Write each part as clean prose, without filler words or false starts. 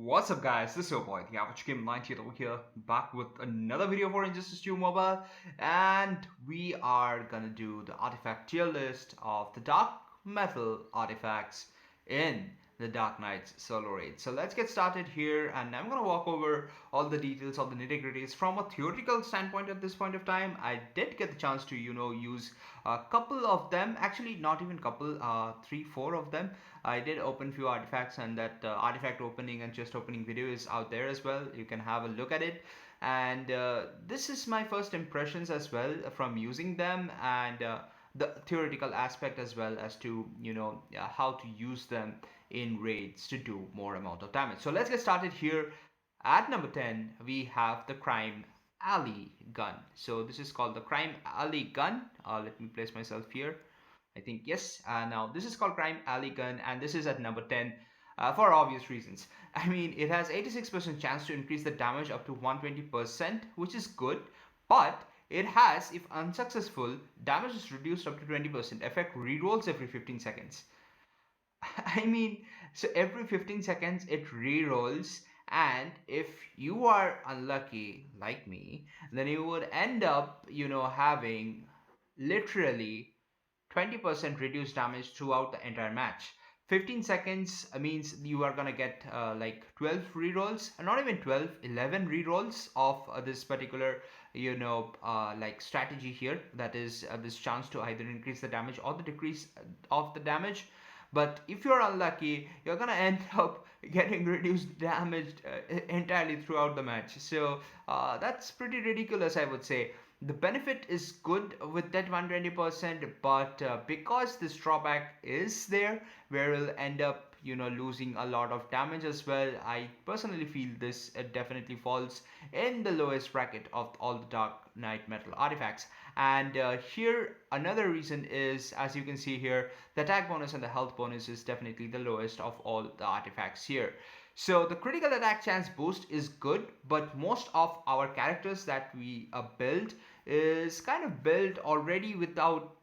What's up guys, this is your boy, the Average Game 98 over here, back with another video for Injustice 2 Mobile, and we are gonna do the artifact tier list of the dark metal artifacts in the Dark Knight's solo raid. So let's get started here, and I'm gonna walk over all the details of the nitty-gritties from a theoretical standpoint at this point of time. I did get the chance to, use a couple of them, actually not even couple, three, four of them. I did open few artifacts, and that artifact opening and chest opening video is out there as well. You can have a look at it. And this is my first impressions as well from using them, and the theoretical aspect as well as to how to use them in raids to do more amount of damage. So let's get started here. At number 10 we have the Crime Alley gun. So this is called the Crime Alley gun. Let me place myself here. I think yes. Now this is called Crime Alley gun, and this is at number 10 for obvious reasons. I mean, it has 86% chance to increase the damage up to 120%, which is good, but it has, if unsuccessful, damage is reduced up to 20%. Effect rerolls every 15 seconds. I mean, so every 15 seconds it rerolls, and if you are unlucky like me, then you would end up, having literally 20% reduced damage throughout the entire match. 15 seconds means you are gonna get like 12 rerolls, not even 12, 11 rerolls of this particular, like strategy here. That is this chance to either increase the damage or the decrease of the damage. But if you're unlucky, you're gonna end up getting reduced damage entirely throughout the match. So that's pretty ridiculous, I would say. The benefit is good with that 120%, but because this drawback is there, where we'll end up losing a lot of damage as well, I personally feel this definitely falls in the lowest bracket of all the Dark Knight metal artifacts. And here another reason is, as you can see here, the attack bonus and the health bonus is definitely the lowest of all the artifacts here. So the critical attack chance boost is good, but most of our characters that we build is kind of built already without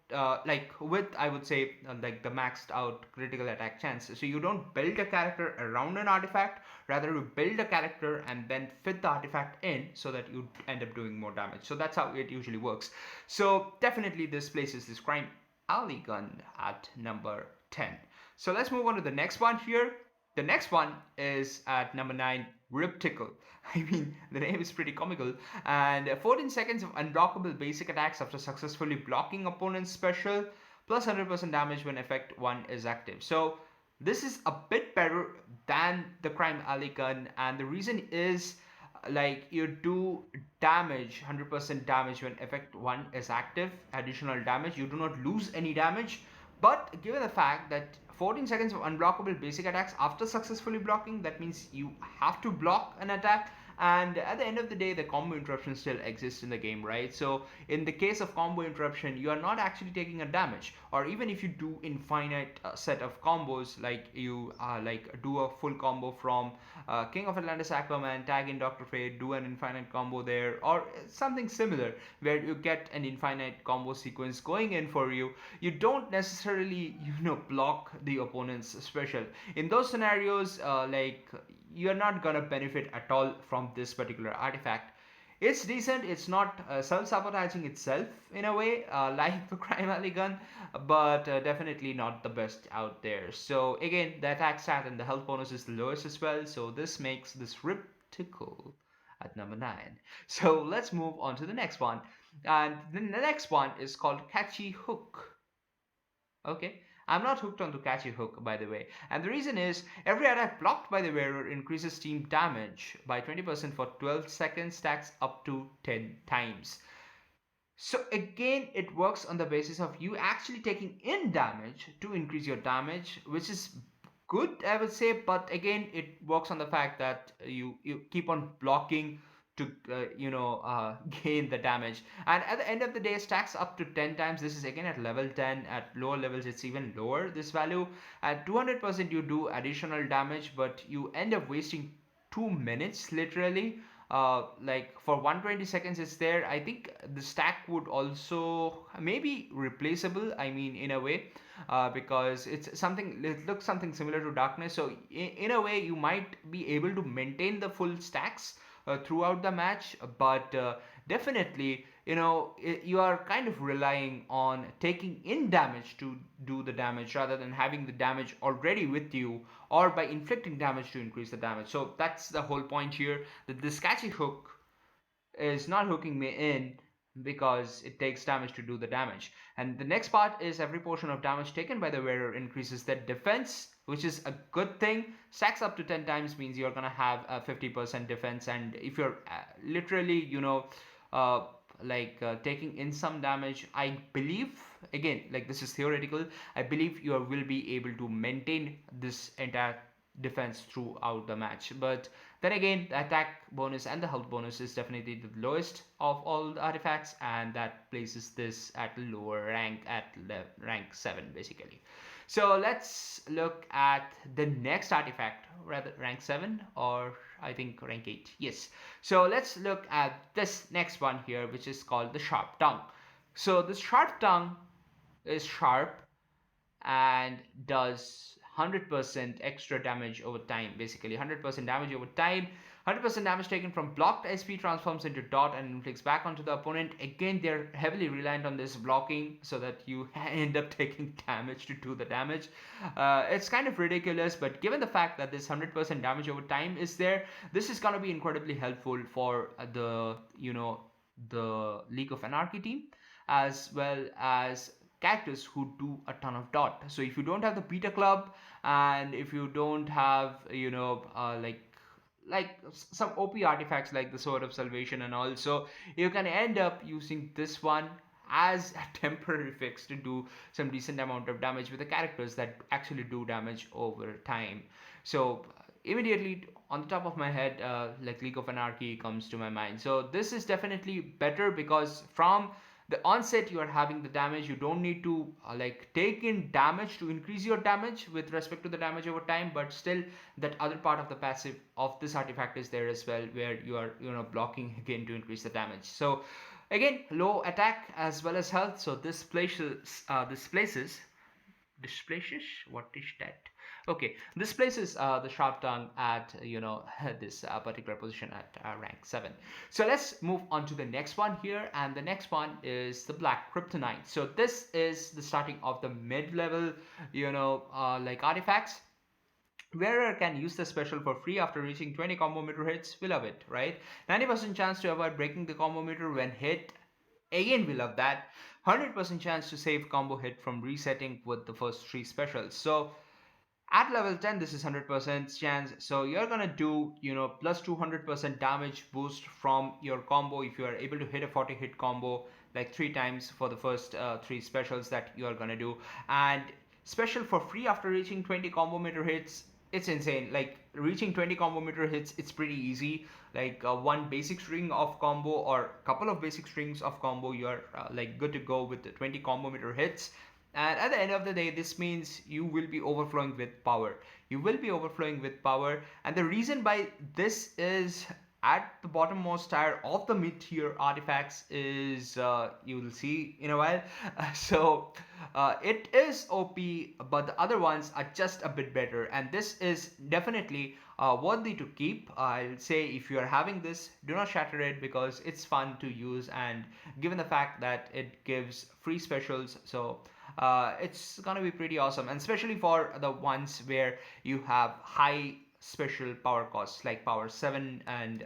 like with, I would say, like the maxed out critical attack chance. So you don't build a character around an artifact, rather you build a character and then fit the artifact in so that you end up doing more damage. So that's how it usually works. So definitely this places this Crime Alley gun at number 10. So let's move on to the next one here. The next one is at number 9, Ripto. I mean, the name is pretty comical. And 14 seconds of unblockable basic attacks after successfully blocking opponent's special, plus 100% damage when effect 1 is active. So this is a bit better than the Crime Alley gun, and the reason is like you do damage 100% damage when effect 1 is active, additional damage. You do not lose any damage, but given the fact that 14 seconds of unblockable basic attacks after successfully blocking, that means you have to block an attack, and at the end of the day the combo interruption still exists in the game, right? So in the case of combo interruption, you are not actually taking a damage, or even if you do infinite set of combos, like you like do a full combo from King of Atlantis Aquaman, tag in Dr. Fate, do an infinite combo there, or something similar where you get an infinite combo sequence going in for you, you don't necessarily block the opponent's special. In those scenarios, like you're not gonna benefit at all from this particular artifact. It's decent, it's not self-sabotaging itself in a way, like the Crime Alley gun, but definitely not the best out there. So again, the attack stat and the health bonus is the lowest as well, so this makes this Ripto at number 9. So let's move on to the next one, and the next one is called Catchy Hook. Okay, I'm not hooked onto Catchy Hook, by the way. And the reason is, every attack blocked by the wearer increases team damage by 20% for 12 seconds, stacks up to 10 times. So again, it works on the basis of you actually taking in damage to increase your damage, which is good, I would say. But again, it works on the fact that you keep on blocking to gain the damage, and at the end of the day stacks up to 10 times. This is again at level 10. At lower levels it's even lower, this value. At 200% you do additional damage, but you end up wasting 2 minutes literally like for 120 seconds it's there. I think the stack would also maybe replaceable, I mean, in a way, because it's something, it looks something similar to darkness. So in a way you might be able to maintain the full stacks throughout the match, but definitely, you are kind of relying on taking in damage to do the damage rather than having the damage already with you, or by inflicting damage to increase the damage. So that's the whole point here, that this Catchy Hook is not hooking me in because it takes damage to do the damage. And the next part is every portion of damage taken by the wearer increases their defense, which is a good thing. Stacks up to 10 times means you're gonna have a 50% defense, and if you're literally, uh, taking in some damage, I believe, again, like this is theoretical, I believe you will be able to maintain this entire defense throughout the match. But then again, the attack bonus and the health bonus is definitely the lowest of all the artifacts, and that places this at a lower rank, at rank 7 basically. So let's look at the next artifact, rather rank 7, or I think rank 8. Yes. So let's look at this next one here, which is called the Sharp Tongue. So this Sharp Tongue is sharp and does 100% extra damage over time. Basically 100% damage over time. 100% damage taken from blocked SP transforms into dot and inflicts back onto the opponent. Again, they're heavily reliant on this blocking so that you end up taking damage to do the damage. It's kind of ridiculous, but given the fact that this 100% damage over time is there, this is going to be incredibly helpful for the League of Anarchy team, as well as characters who do a ton of dot. So if you don't have the beta club, and if you don't have, some OP artifacts like the Sword of Salvation and all, so you can end up using this one as a temporary fix to do some decent amount of damage with the characters that actually do damage over time. So immediately on the top of my head, like League of Anarchy comes to my mind. So this is definitely better because from the onset you are having the damage, you don't need to take in damage to increase your damage with respect to the damage over time, but still that other part of the passive of this artifact is there as well, where you are blocking again to increase the damage. So again, low attack as well as health, so displaces what is that? Okay, this places the Sharp Tongue at this particular position at rank 7. So let's move on to the next one here, and the next one is the Black Kryptonite. So this is the starting of the mid-level artifacts. Wearer can use the special for free after reaching 20 combo meter hits. We love it, right? 90% chance to avoid breaking the combo meter when hit. Again, we love that. 100% chance to save combo hit from resetting with the first 3 specials. So at level 10, this is 100% chance. So you're gonna do, plus 200% damage boost from your combo if you are able to hit a 40 hit combo like 3 times for the first 3 specials that you are gonna do. And special for free after reaching 20 combo meter hits. It's insane. Like reaching 20 combo meter hits, it's pretty easy. Like one basic string of combo or couple of basic strings of combo, you're good to go with the 20 combo meter hits. And at the end of the day, this means you will be overflowing with power. You will be overflowing with power. And the reason by this is at the bottommost tier of the mid-tier artifacts is, you will see in a while. It is OP, but the other ones are just a bit better. And this is definitely worthy to keep. I'll say if you are having this, do not shatter it because it's fun to use. And given the fact that it gives free specials, so it's gonna be pretty awesome, and especially for the ones where you have high special power costs like power 7 and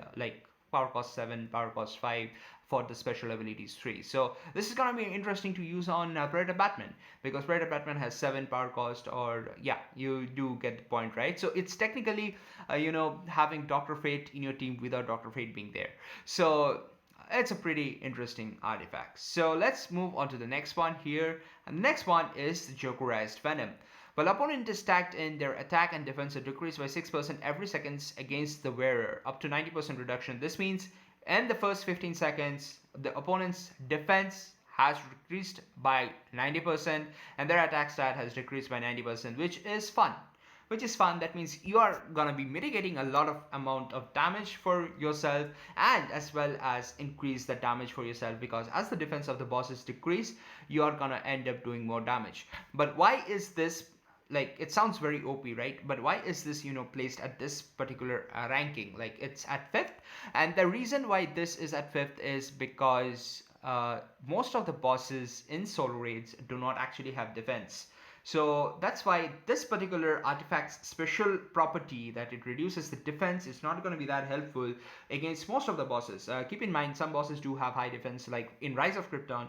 power cost 7, power cost 5 for the special abilities 3. So this is gonna be interesting to use on Predator Batman, because Predator Batman has 7 power cost, or yeah, you do get the point, right? So it's technically having Dr. Fate in your team without Dr. Fate being there. So it's a pretty interesting artifact. So let's move on to the next one here. And the next one is the Jokerized Venom. While opponent is tagged in, their attack and defense are decreased by 6% every seconds against the wearer, up to 90% reduction. This means in the first 15 seconds, the opponent's defense has decreased by 90% and their attack stat has decreased by 90%, which is fun. which is fun. That means you are gonna be mitigating a lot of amount of damage for yourself, and as well as increase the damage for yourself, because as the defense of the bosses decrease, you are gonna end up doing more damage. But why is this, like, it sounds very OP, right? But why is this, placed at this particular ranking? Like, it's at fifth, and the reason why this is at fifth is because most of the bosses in solo raids do not actually have defense. So that's why this particular artifact's special property, that it reduces the defense, is not going to be that helpful against most of the bosses. Keep in mind, some bosses do have high defense, like in Rise of Krypton,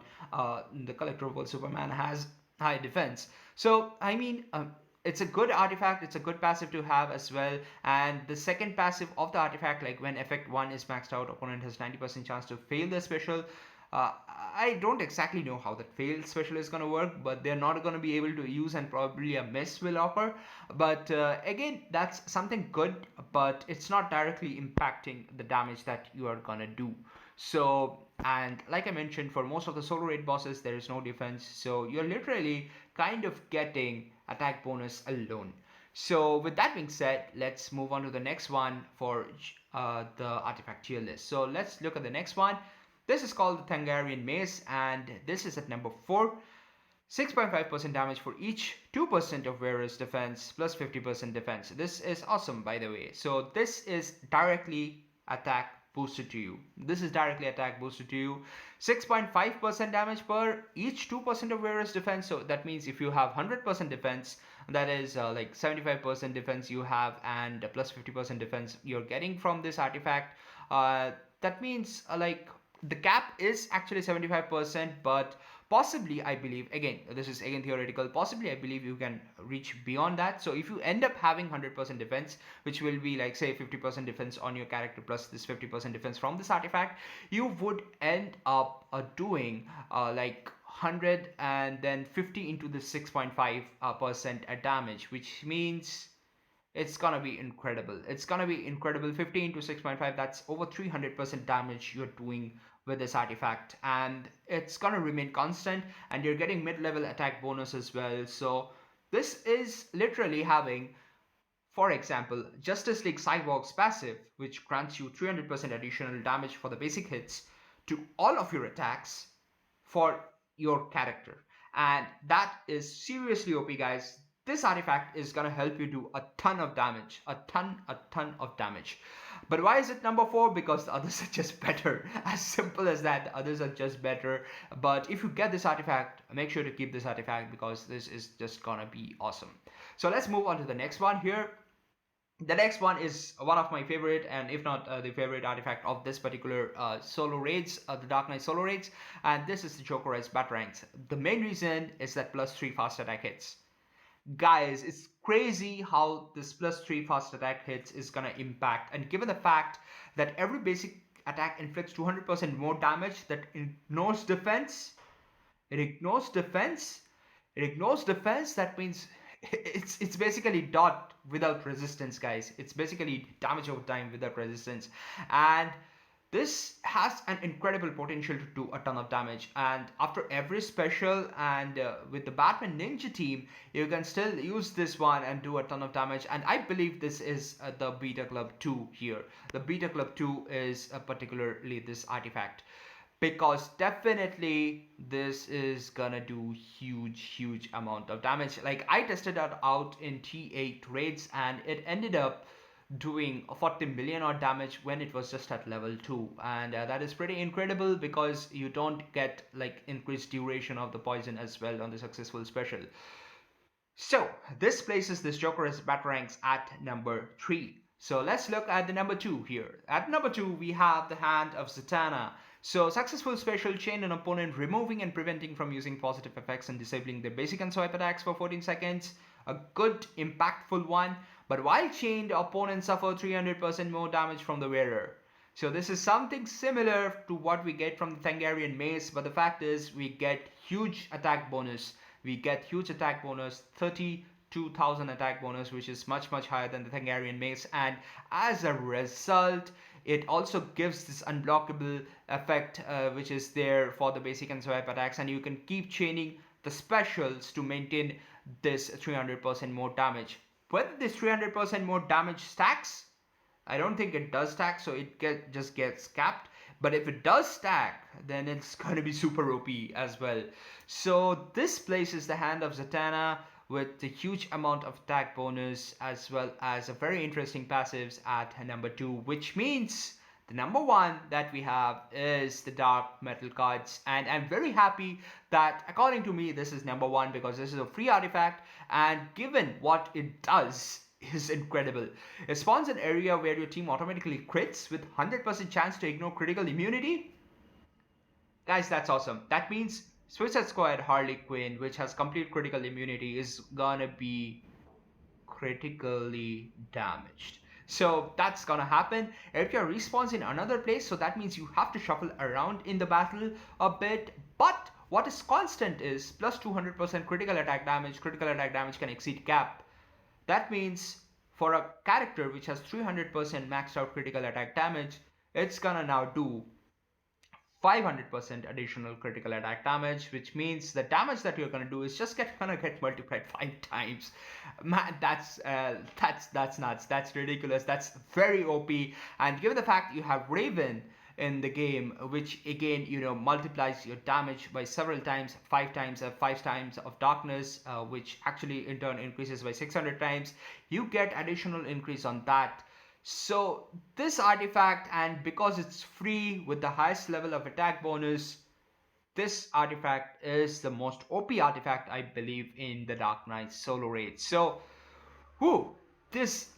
the Collector of World Superman has high defense. So, I mean, it's a good artifact, it's a good passive to have as well. And the second passive of the artifact, like when effect 1 is maxed out, opponent has 90% chance to fail the special. uh, I don't exactly know how that failed special is going to work, but they're not going to be able to use, and probably a miss will occur. But again, that's something good, but it's not directly impacting the damage that you are going to do. So, and like I mentioned, for most of the solo raid bosses, there is no defense. So you're literally kind of getting attack bonus alone. So with that being said, let's move on to the next one for the artifact tier list. So let's look at the next one. This is called the Tangarian Maze, and this is at number 4. 6.5% damage for each 2% of wearer's defense plus 50% defense. This is awesome, by the way. So this is directly attack boosted to you. This is directly attack boosted to you. 6.5% damage per each 2% of wearer's defense. So that means if you have 100% defense, that is like 75% defense you have, and plus 50% defense you're getting from this artifact. That means like the cap is actually 75%, but possibly, I believe, again, this is again theoretical, possibly I believe you can reach beyond that. So if you end up having 100% defense, which will be like, say, 50% defense on your character plus this 50% defense from this artifact, you would end up doing like 100 and then 50 into the 6.5% damage, which means it's gonna be incredible. It's gonna be incredible. 50 into 6.5, that's over 300% damage you're doing with this artifact, and it's gonna remain constant, and you're getting mid-level attack bonus as well. So this is literally having, for example, Justice League Cyborg's passive, which grants you 300% additional damage for the basic hits to all of your attacks for your character. And that is seriously OP, guys. This artifact is gonna help you do a ton of damage, a ton of damage. But why is it number 4? Because the others are just better. As simple as that. The others are just better. But if you get this artifact, make sure to keep this artifact, because this is just gonna be awesome. So let's move on to the next one here. The next one is one of my favorite, and if not the favorite artifact of this particular solo raids, the Dark Knight solo raids, and this is the Jokerized Batarangs. The main reason is that +3 fast attack hits. Guys, it's crazy how this +3 fast attack hits is gonna impact, and given the fact that every basic attack inflicts 200% more damage, that ignores defense, it ignores defense, it ignores defense, that means it's basically dot without resistance, guys. It's basically damage over time without resistance, and this has an incredible potential to do a ton of damage. And after every special, and with the Batman Ninja team, you can still use this one and do a ton of damage. And I believe this is the Beta Club 2 here. The Beta Club 2 is particularly this artifact, because definitely this is gonna do huge amount of damage. Like, I tested it out in T8 raids, and it ended up doing 40 million odd damage when it was just at level 2, and that is pretty incredible, because you don't get like increased duration of the poison as well on the successful special. So this places this Jokerized Batarangs at number 3. So let's look at the number 2 here. At number 2 we have the Hand of Zatanna. So successful special, chain an opponent, removing and preventing from using positive effects and disabling their basic and swipe attacks for 14 seconds. A good impactful one. But while chained, opponents suffer 300% more damage from the wearer. So this is something similar to what we get from the Tangarian Maze, but the fact is we get huge attack bonus. We get huge attack bonus, 32,000 attack bonus, which is much higher than the Tangarian Maze. And as a result, it also gives this unblockable effect, which is there for the basic and swipe attacks, and you can keep chaining the specials to maintain this 300% more damage. Whether this 300% more damage stacks, I don't think it does stack, so it just gets capped. But if it does stack, then it's going to be super OP as well. So this places the hand of Zatanna with a huge amount of attack bonus as well as a very interesting passives at number 2, which means the number 1 that we have is the dark metal cards, and I'm very happy that according to me this is number 1 because this is a free artifact, and given what it does is incredible. It spawns an area where your team automatically crits with 100% chance to ignore critical immunity. Guys, that's awesome. That means Suicide Squad Harley Quinn, which has complete critical immunity, is gonna be critically damaged. So that's gonna happen if your respawns in another place, so that means you have to shuffle around in the battle a bit. But what is constant is plus 200% critical attack damage. Critical attack damage can exceed cap. That means for a character which has 300% maxed out critical attack damage, it's gonna now do 500% additional critical attack damage, which means the damage that you're gonna do is just gonna get multiplied 5 times. Man, that's nuts. That's ridiculous. That's very OP. And given the fact you have Raven in the game, which again multiplies your damage by several times, 5 times, 5 times of darkness, which actually in turn increases by 600 times. You get additional increase on that. So this artifact, and because it's free with the highest level of attack bonus, this artifact is the most OP artifact I believe in the Dark Knight solo raid. So this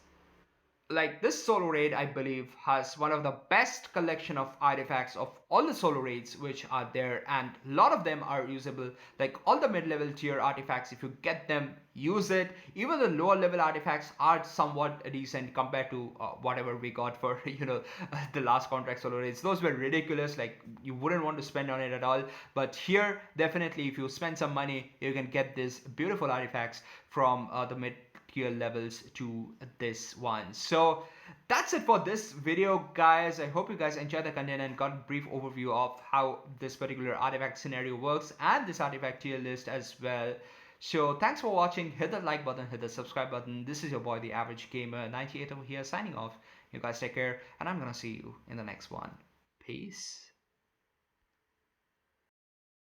solo raid I believe has one of the best collection of artifacts of all the solo raids which are there, and a lot of them are usable. Like all the mid-level tier artifacts, if you get them, use it. Even the lower level artifacts are somewhat decent compared to whatever we got for the last contract solo raids. Those were ridiculous, like you wouldn't want to spend on it at all. But here definitely if you spend some money, you can get these beautiful artifacts from the mid tier levels to this one. So that's it for this video, guys. I hope you guys enjoyed the content and got a brief overview of how this particular artifact scenario works and this artifact tier list as well. So thanks for watching. Hit the like button, hit the subscribe button. This is your boy the average gamer 98 over here signing off. You guys take care, and I'm gonna see you in the next one. Peace.